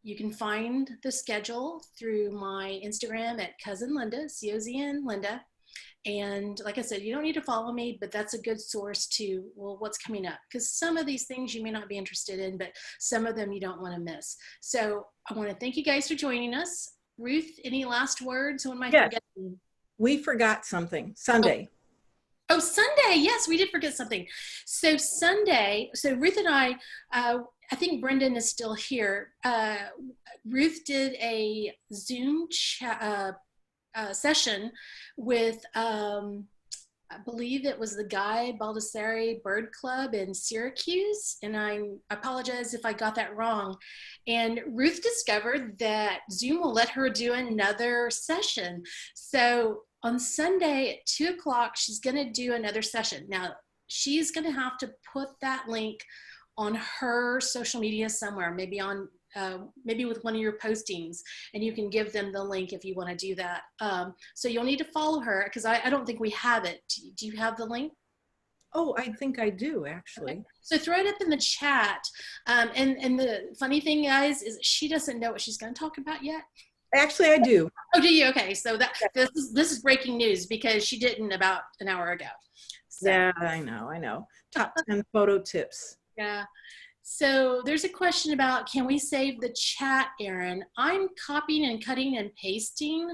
you can find the schedule through my Instagram at Cousin Linda, C-O-Z-N Linda. And like I said, you don't need to follow me, but that's a good source to, what's coming up. Because some of these things you may not be interested in, but some of them you don't want to miss. So I want to thank you guys for joining us. Ruth, any last words? What am I forgetting? We forgot something. Sunday. Oh, Sunday. Yes, we did forget something. So Sunday, Ruth and I think Brendan is still here. Ruth did a Zoom session with, I believe it was the Guy Baldessari Bird Club in Syracuse. And I apologize if I got that wrong. And Ruth discovered that Zoom will let her do another session. So on Sunday at 2 o'clock, she's going to do another session. Now, she's going to have to put that link on her social media somewhere, maybe on maybe with one of your postings, and you can give them the link if you want to do that. So you'll need to follow her because I don't think we have it. Do you have the link? Oh, I think I do, actually. Okay. So throw it up in the chat. And the funny thing, guys, is she doesn't know what she's going to talk about yet. Actually, I do. Oh, do you? Okay. So this is breaking news because she didn't about an hour ago. So. Yeah, I know. Top 10 photo tips. Yeah. So there's a question about, can we save the chat, Aaron? I'm copying and cutting and pasting,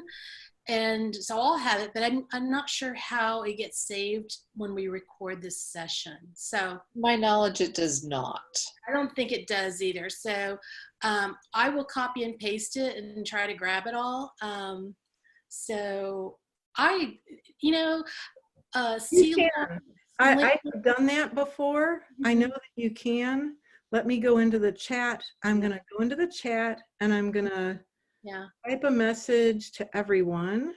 and so I'll have it, but I'm not sure how it gets saved when we record this session. So my knowledge, it does not. I don't think it does either. So I will copy and paste it and try to grab it all. So I, see. I've done that before. Mm-hmm. I know that you can. Let me go into the chat. I'm going to go into the chat and I'm going to type a message to everyone.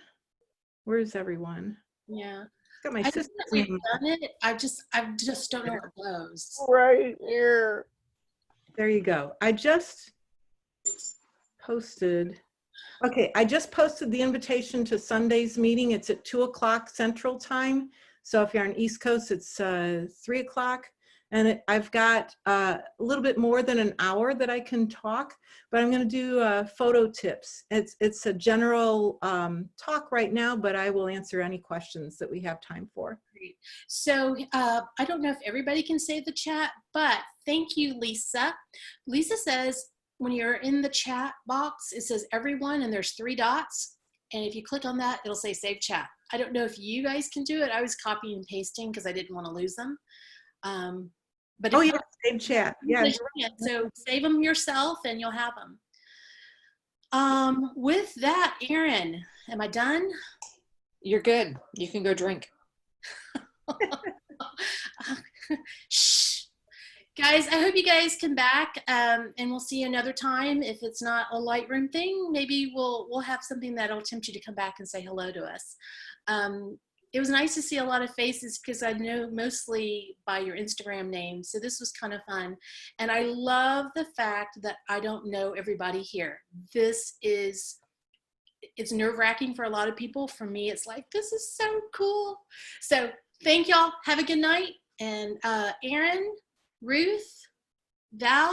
Where's everyone? Yeah. Got my sister's name. Done it. I just don't know where it goes. Right here. There you go. I just posted. Okay. I just posted the invitation to Sunday's meeting. It's at 2 o'clock Central Time. So if you're on East Coast, it's 3 o'clock. And I've got a little bit more than an hour that I can talk, but I'm going to do photo tips. It's a general talk right now, but I will answer any questions that we have time for. Great. So I don't know if everybody can save the chat, but thank you, Lisa. Lisa says, when you're in the chat box, it says everyone, and there's 3 dots. And if you click on that, it'll say save chat. I don't know if you guys can do it. I was copying and pasting because I didn't want to lose them. But save chat. Yeah. So save them yourself and you'll have them. With that, Aaron, am I done? You're good. You can go drink. Shh. Guys, I hope you guys come back and we'll see you another time. If it's not a Lightroom thing, maybe we'll have something that'll tempt you to come back and say hello to us. It was nice to see a lot of faces because I know mostly by your Instagram name. So this was kind of fun. And I love the fact that I don't know everybody here. It's nerve-wracking for a lot of people. For me, it's like, this is so cool. So thank y'all. Have a good night. And Aaron, Ruth, Val,